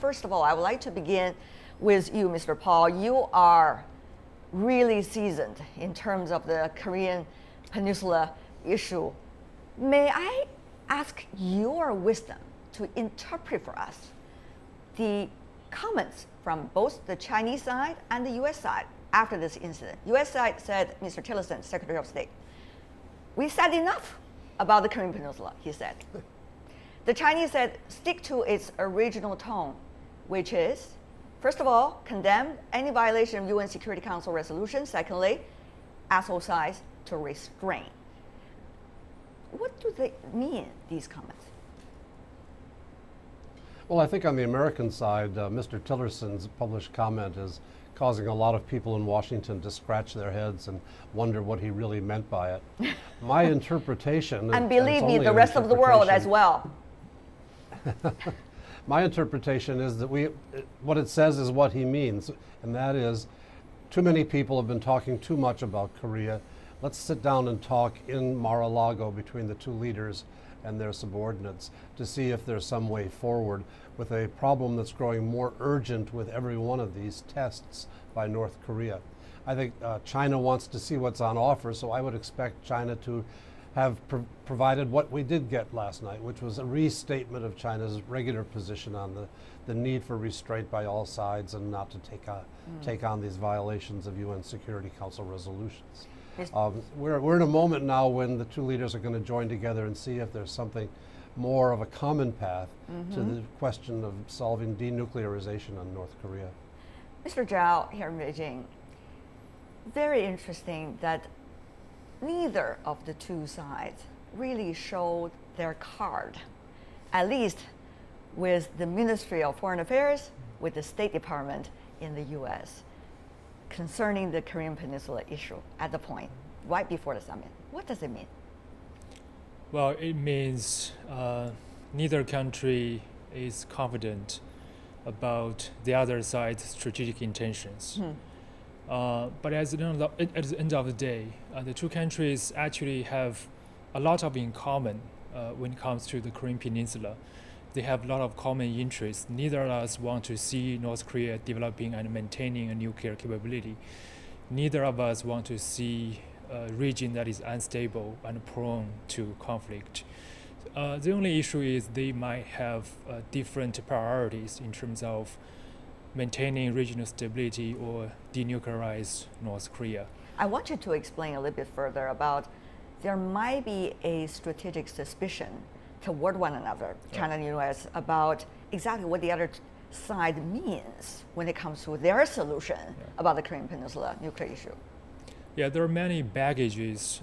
first of all, I would like to begin with you, Mr. Paal. You are really seasoned in terms of the Korean Peninsula issue. May I ask your wisdom to interpret for us the comments from both the Chinese side and the US side after this incident? US side said, Mr. Tillerson, Secretary of State, we said enough about the Korean Peninsula, he said. The Chinese said, stick to its original tone, which is, first of all, condemn any violation of UN Security Council resolution. Secondly, ask all sides to restrain. What do they mean, these comments? Well, I think on the American side, Mr. Tillerson's published comment is causing a lot of people in Washington to scratch their heads and wonder what he really meant by it. My interpretation, and believe me, the rest of the world as well. My interpretation is that what it says is what he means, and that is, too many people have been talking too much about Korea. Let's sit down and talk in Mar-a-Lago between the two leaders and their subordinates to see if there's some way forward with a problem that's growing more urgent with every one of these tests by North Korea. I think China wants to see what's on offer, so I would expect China to have provided what we did get last night, which was a restatement of China's regular position on the need for restraint by all sides and not to take on these violations of UN Security Council resolutions. We're in a moment now when the two leaders are going to join together and see if there's something more of a common path to the question of solving denuclearization on North Korea. Mr. Zhao, here in Beijing, very interesting that neither of the two sides really showed their card, at least with the Ministry of Foreign Affairs, with the State Department in the US, concerning the Korean Peninsula issue at the point, right before the summit. What does it mean? Well, it means neither country is confident about the other side's strategic intentions. But at the end of the day, the two countries actually have a lot of in common when it comes to the Korean Peninsula. They have a lot of common interests. Neither of us want to see North Korea developing and maintaining a nuclear capability. Neither of us want to see a region that is unstable and prone to conflict. The only issue is they might have different priorities in terms of maintaining regional stability or denuclearize North Korea. I want you to explain a little bit further about there might be a strategic suspicion toward one another, China and the US, about exactly what the other side means when it comes to their solution about the Korean Peninsula nuclear issue. Yeah, there are many baggages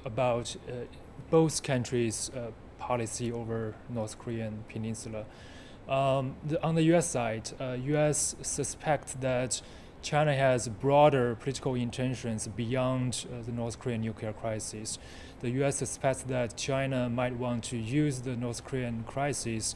about both countries' policy over North Korean Peninsula. On the US side, US suspect that China has broader political intentions beyond the North Korean nuclear crisis. The US suspects that China might want to use the North Korean crisis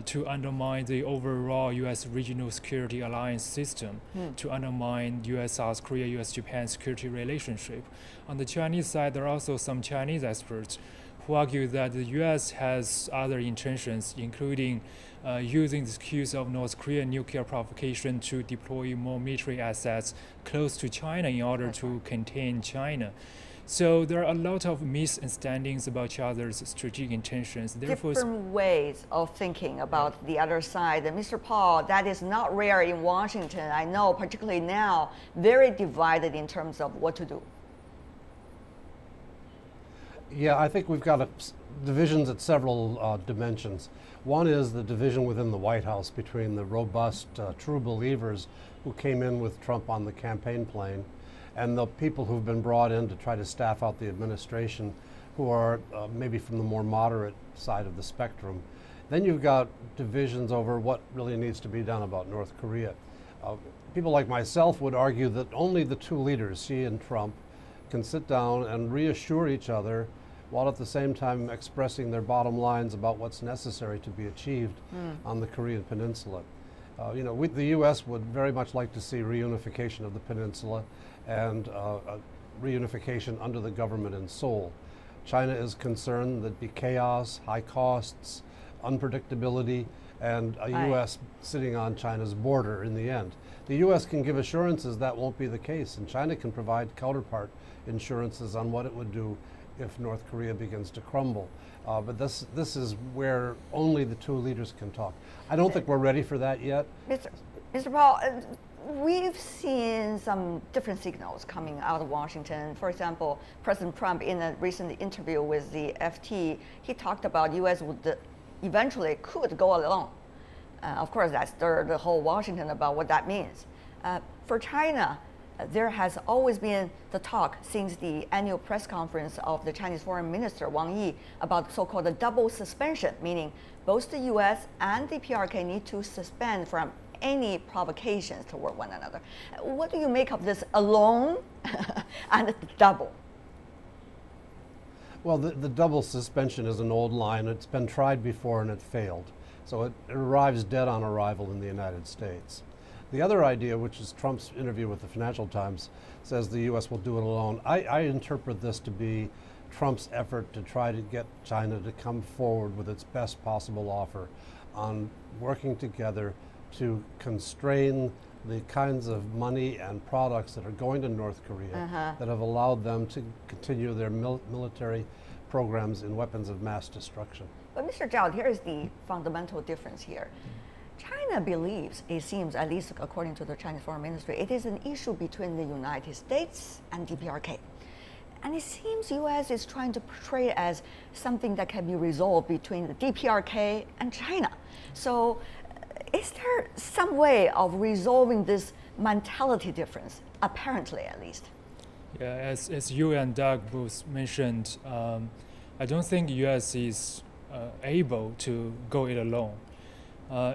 to undermine the overall US regional security alliance system, to undermine US-South Korea, US-Japan security relationship. On the Chinese side, there are also some Chinese experts who argue that the US has other intentions, including using the excuse of North Korean nuclear provocation to deploy more military assets close to China in order to contain China. So there are a lot of misunderstandings about each other's strategic intentions. Therefore, different ways of thinking about the other side. And Mr. Paal, that is not rare in Washington. I know, particularly now, very divided in terms of what to do. Yeah, I think we've got divisions at several dimensions. One is the division within the White House between the robust, true believers who came in with Trump on the campaign plane and the people who've been brought in to try to staff out the administration who are maybe from the more moderate side of the spectrum. Then you've got divisions over what really needs to be done about North Korea. People like myself would argue that only the two leaders, Xi and Trump, can sit down and reassure each other while at the same time expressing their bottom lines about what's necessary to be achieved on the Korean Peninsula. The U.S. would very much like to see reunification of the peninsula and reunification under the government in Seoul. China is concerned that the chaos, high costs, unpredictability, and a Right. U.S. sitting on China's border in the end. The U.S. can give assurances that won't be the case, and China can provide counterpart insurances on what it would do if North Korea begins to crumble. But this is where only the two leaders can talk. I don't think we're ready for that yet. Mr. Paal, we've seen some different signals coming out of Washington. For example, President Trump, in a recent interview with the FT, he talked about U.S. would eventually could go alone. Of course, that stirred the whole Washington about what that means. For China, there has always been the talk since the annual press conference of the Chinese Foreign Minister Wang Yi about so-called a double suspension, meaning both the U.S. and the DPRK need to suspend from any provocations toward one another. What do you make of this alone and double? Well, the double suspension is an old line. It's been tried before and it failed. So it arrives dead on arrival in the United States. The other idea, which is Trump's interview with the Financial Times, says the U.S. will do it alone. I interpret this to be Trump's effort to try to get China to come forward with its best possible offer on working together to constrain the kinds of money and products that are going to North Korea that have allowed them to continue their military programs in weapons of mass destruction. But Mr. Zhao, here is the fundamental difference here. China believes, it seems, at least according to the Chinese Foreign Ministry, it is an issue between the United States and DPRK. And it seems U.S. is trying to portray it as something that can be resolved between the DPRK and China. So is there some way of resolving this mentality difference, apparently at least? Yeah, as you and Doug both mentioned, I don't think U.S. is able to go it alone.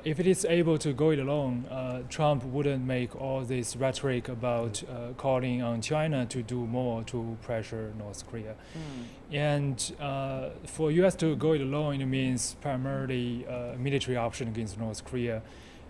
If it is able to go it alone, Trump wouldn't make all this rhetoric about calling on China to do more to pressure North Korea. And for U.S. to go it alone, it means primarily a military option against North Korea,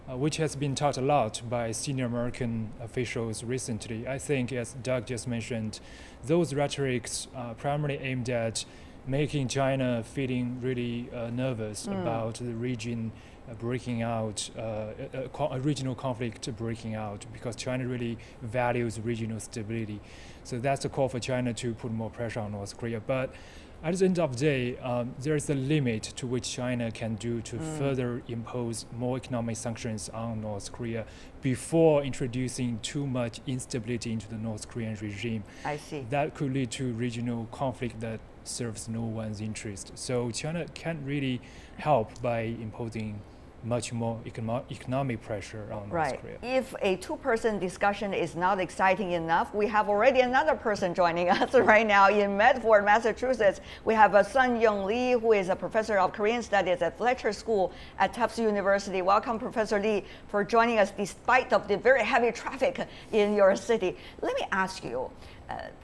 which has been taught a lot by senior American officials recently. I think, as Doug just mentioned, those rhetorics primarily aimed at making China feeling really nervous about the region breaking out, a regional conflict breaking out, because China really values regional stability. So that's a call for China to put more pressure on North Korea. But at the end of the day, there is a limit to which China can do to further impose more economic sanctions on North Korea before introducing too much instability into the North Korean regime. I see. That could lead to regional conflict that serves no one's interest. So China can't really help by imposing much more economic pressure on North Korea. If a two-person discussion is not exciting enough, we have already another person joining us right now in Medford, Massachusetts. We have Sung-Yoon Lee, who is a professor of Korean studies at Fletcher School at Tufts University. Welcome, Professor Lee, for joining us despite of the very heavy traffic in your city. Let me ask you,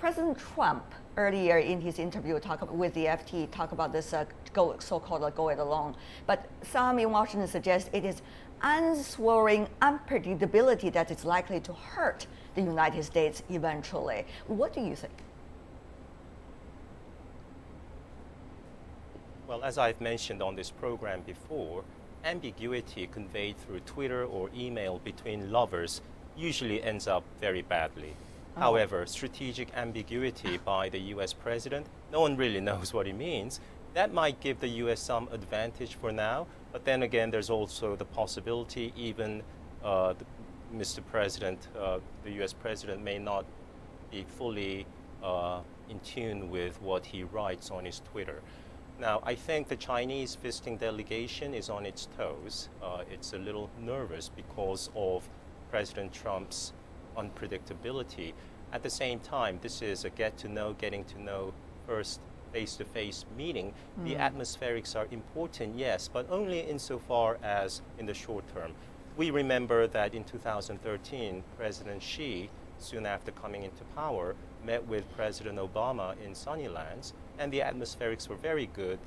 President Trump earlier in his interview with the FT talk about this so-called go it alone. But some in Washington suggest it is unswerving unpredictability that is likely to hurt the United States eventually. What do you think? Well, as I've mentioned on this program before, ambiguity conveyed through Twitter or email between lovers usually ends up very badly. However, strategic ambiguity by the US president, no one really knows what it means. That might give the US some advantage for now, but then again, there's also the possibility even Mr. President, the US president may not be fully in tune with what he writes on his Twitter. Now, I think the Chinese visiting delegation is on its toes. It's a little nervous because of President Trump's unpredictability. At the same time, this is a getting to know first face-to-face meeting. The atmospherics are important, yes, but only insofar as in the short term. We remember that in 2013, President Xi, soon after coming into power, met with President Obama in Sunnylands, and the atmospherics were very good,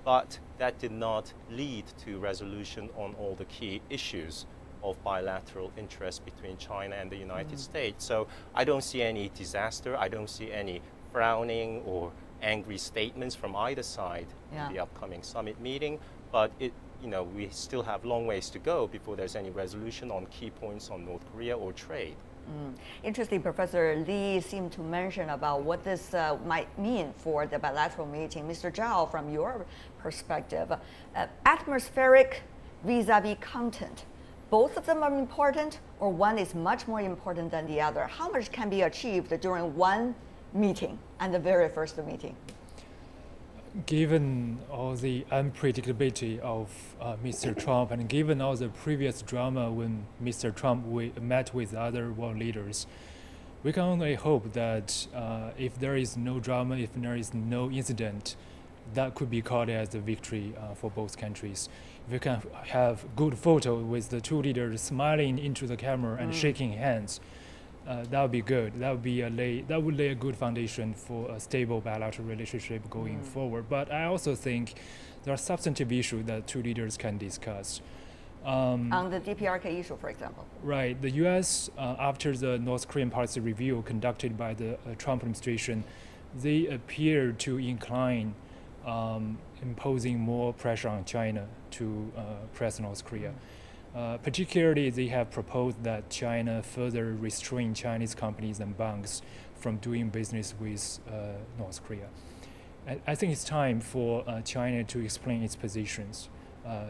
but that did not lead to resolution on all the key issues of bilateral interest between China and the United States. So I don't see any disaster. I don't see any frowning or angry statements from either side in the upcoming summit meeting. But we still have long ways to go before there's any resolution on key points on North Korea or trade. Interesting, Professor Lee seemed to mention about what this might mean for the bilateral meeting. Mr. Zhao, from your perspective, atmospheric vis-a-vis content, both of them are important, or one is much more important than the other? How much can be achieved during one meeting and the very first meeting? Given all the unpredictability of Mr. Trump, and given all the previous drama when Mr. Trump met with other world leaders, we can only hope that if there is no drama, if there is no incident, that could be called as a victory for both countries. If we can have good photo with the two leaders smiling into the camera and shaking hands, that would be good. That would lay a good foundation for a stable bilateral relationship going forward. But I also think there are substantive issues that two leaders can discuss. On the DPRK issue, for example. Right. The U.S., after the North Korean policy review conducted by the Trump administration, they appear to incline imposing more pressure on China to press North Korea. Particularly, they have proposed that China further restrain Chinese companies and banks from doing business with North Korea. I think it's time for China to explain its positions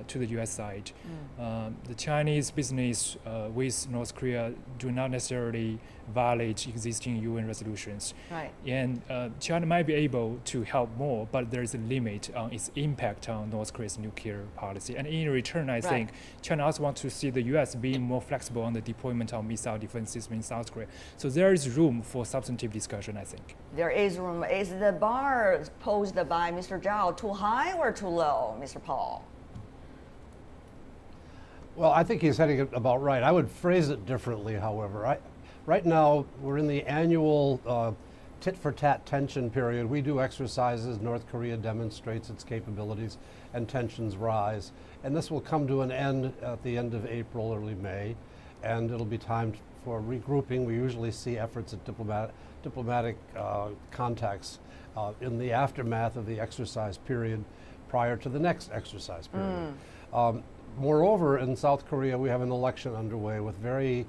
to the U.S. side. The Chinese business with North Korea do not necessarily violate existing UN resolutions. Right. And China might be able to help more, but there is a limit on its impact on North Korea's nuclear policy. And in return, I think China also wants to see the U.S. being more flexible on the deployment of missile defense system in South Korea. So there is room for substantive discussion, I think. There is room. Is the bar posed by Mr. Zhao too high or too low, Mr. Paal? Well, I think he's heading it about right. I would phrase it differently, however. Right now, we're in the annual tit-for-tat tension period. We do exercises, North Korea demonstrates its capabilities, and tensions rise. And this will come to an end at the end of April, early May, and it'll be time for regrouping. We usually see efforts at diplomatic contacts in the aftermath of the exercise period prior to the next exercise period. Moreover, in South Korea, we have an election underway with very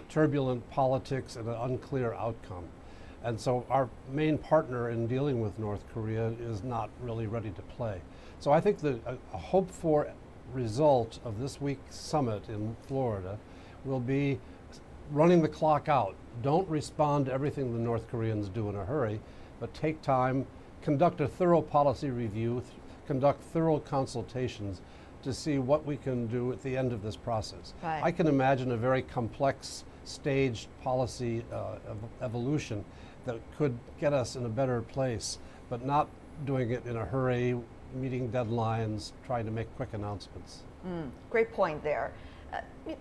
turbulent politics and an unclear outcome. And so our main partner in dealing with North Korea is not really ready to play. So I think that a hoped-for result of this week's summit in Florida will be running the clock out. Don't respond to everything the North Koreans do in a hurry, but take time, conduct a thorough policy review, conduct thorough consultations to see what we can do at the end of this process. Right. I can imagine a very complex staged policy evolution that could get us in a better place, but not doing it in a hurry, meeting deadlines, trying to make quick announcements. Great point there.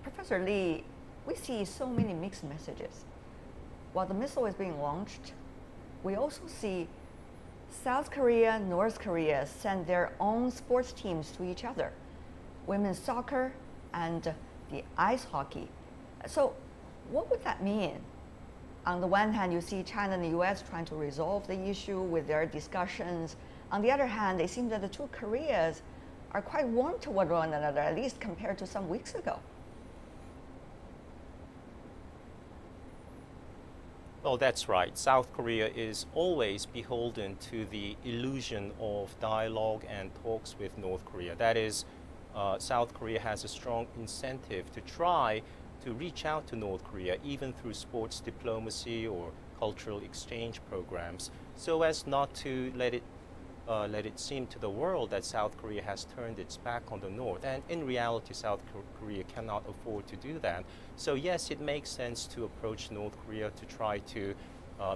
Professor Lee, we see so many mixed messages. While the missile is being launched, we also see South Korea, North Korea send their own sports teams to each other. Women's soccer and the ice hockey. So what would that mean? On the one hand, you see China and the US trying to resolve the issue with their discussions. On the other hand, it seems that the two Koreas are quite warm toward one another, at least compared to some weeks ago. Well, that's right. South Korea is always beholden to the illusion of dialogue and talks with North Korea. That is, South Korea has a strong incentive to try to reach out to North Korea, even through sports diplomacy or cultural exchange programs, so as not to let it seem to the world that South Korea has turned its back on the North. And in reality, South Korea cannot afford to do that. So yes, it makes sense to approach North Korea to try to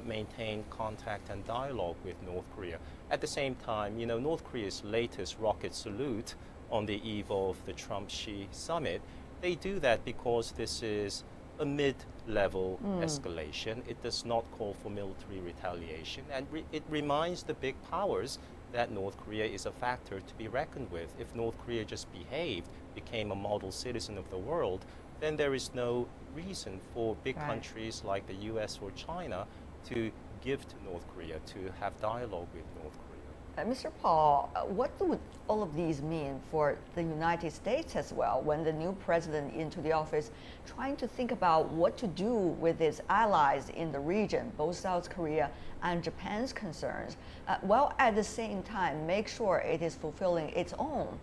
maintain contact and dialogue with North Korea. At the same time, North Korea's latest rocket salute on the eve of the Trump-Xi summit, they do that because this is a mid-level escalation. It does not call for military retaliation, and it reminds the big powers that North Korea is a factor to be reckoned with. If North Korea just behaved, became a model citizen of the world, then there is no reason for big countries like the US or China to give to North Korea, to have dialogue with North Korea. Mr. Paal, what would all of these mean for the United States as well when the new president into the office trying to think about what to do with its allies in the region, both South Korea and Japan's concerns, while at the same time make sure it is fulfilling its own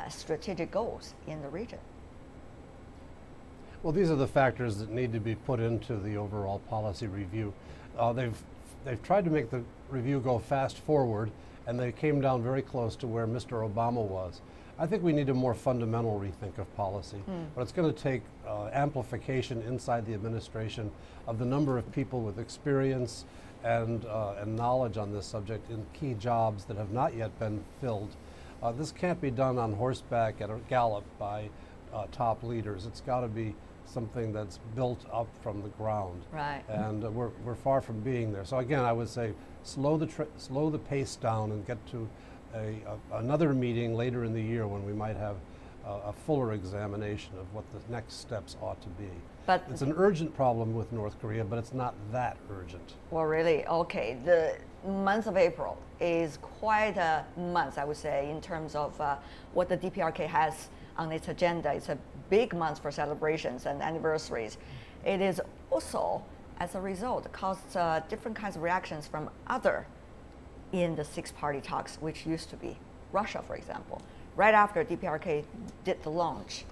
strategic goals in the region? Well, these are the factors that need to be put into the overall policy review. They've tried to make the review go fast forward, and they came down very close to where Mr. Obama was. I think we need a more fundamental rethink of policy, but it's going to take amplification inside the administration of the number of people with experience and knowledge on this subject in key jobs that have not yet been filled. This can't be done on horseback at a gallop by top leaders. It's got to be something that's built up from the ground. Right. And we're far from being there. So again, I would say slow the pace down and get to another meeting later in the year when we might have a fuller examination of what the next steps ought to be. But it's an urgent problem with North Korea, but it's not that urgent. Well, really, okay. The month of April is quite a month, I would say, in terms of what the DPRK has on its agenda. It's a big month for celebrations and anniversaries. It is also, as a result, caused different kinds of reactions from other in the six-party talks, which used to be Russia, for example. Right after DPRK did the launch,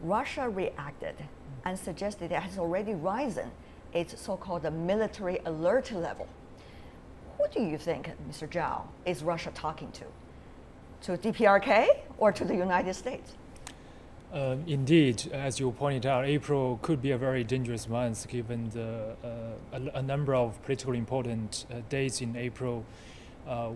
Russia reacted and suggested it has already risen its so-called military alert level. Who do you think, Mr. Zhao, is Russia talking to? To DPRK or to the United States? Indeed, as you pointed out, April could be a very dangerous month given a number of politically important dates in April,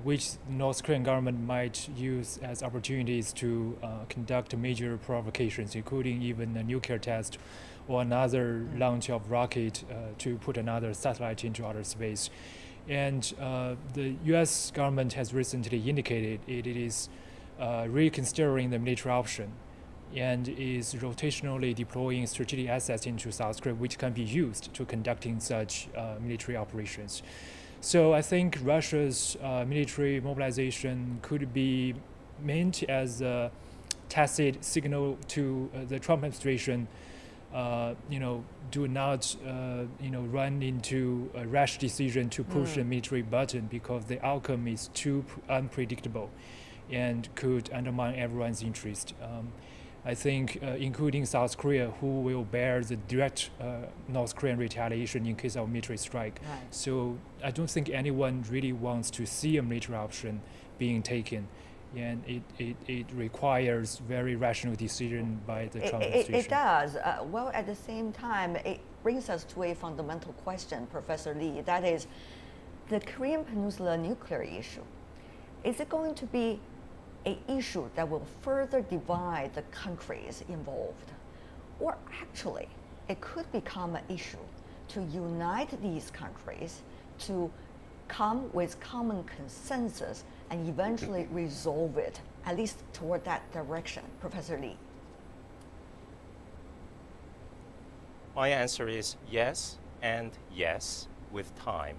which the North Korean government might use as opportunities to conduct major provocations, including even a nuclear test or another launch of rocket to put another satellite into outer space. And the U.S. government has recently indicated it is reconsidering the military option and is rotationally deploying strategic assets into South Korea, which can be used to conducting such military operations. So I think Russia's military mobilization could be meant as a tacit signal to the Trump administration, do not, run into a rash decision to push the military button because the outcome is too unpredictable and could undermine everyone's interest. I think including South Korea, who will bear the direct North Korean retaliation in case of military strike. Right. So I don't think anyone really wants to see a military option being taken. And it requires very rational decision by the Trump administration. It does. Well, at the same time, it brings us to a fundamental question, Professor Lee. That is, the Korean Peninsula nuclear issue. Is it going to be an issue that will further divide the countries involved? Or actually, it could become an issue to unite these countries to come with common consensus and eventually resolve it, at least toward that direction, Professor Lee? My answer is yes and yes with time.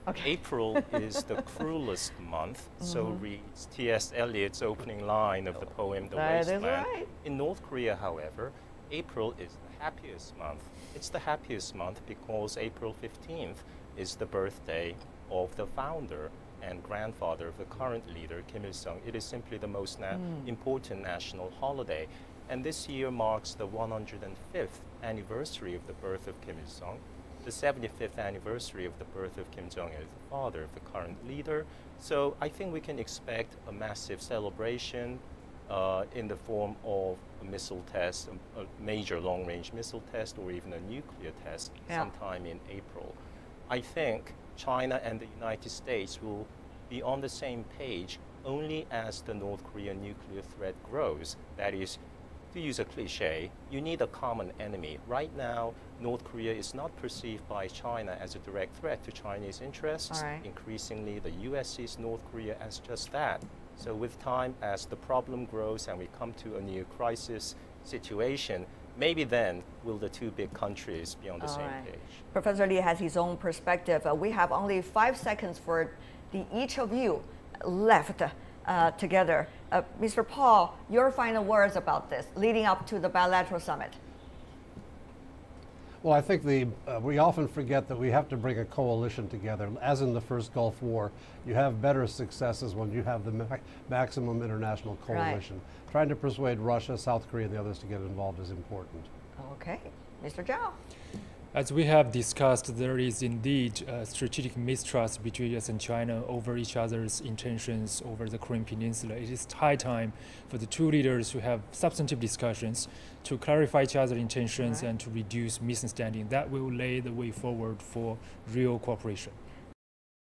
Okay. April is the cruelest month, so reads T.S. Eliot's opening line of the poem The That is Wasteland. right. In North Korea, however, April is the happiest month. It's the happiest month because April 15th is the birthday of the founder and grandfather of the current leader, Kim Il-sung. It is simply the most important national holiday. And this year marks the 105th anniversary of the birth of Kim Il-sung, the 75th anniversary of the birth of Kim Jong Un, the father of the current leader. So I think we can expect a massive celebration in the form of a missile test, a major long-range missile test, or even a nuclear test sometime in April. I think China and the United States will be on the same page only as the North Korean nuclear threat grows. That is, to use a cliche, you need a common enemy. Right now, North Korea is not perceived by China as a direct threat to Chinese interests. All right. Increasingly, the US sees North Korea as just that. So with time, as the problem grows and we come to a new crisis situation, maybe then will the two big countries be on the same page. Professor Lee has his own perspective. We have only 5 seconds for each of you left together. Mr. Paal, your final words about this, leading up to the bilateral summit. Well, I think we often forget that we have to bring a coalition together. As in the first Gulf War, you have better successes when you have the maximum international coalition. Right. Trying to persuade Russia, South Korea, and the others to get involved is important. Okay. Mr. Zhao. As we have discussed, there is indeed strategic mistrust between US and China over each other's intentions over the Korean Peninsula. It is high time for the two leaders to have substantive discussions to clarify each other's intentions and to reduce misunderstanding. That will lay the way forward for real cooperation.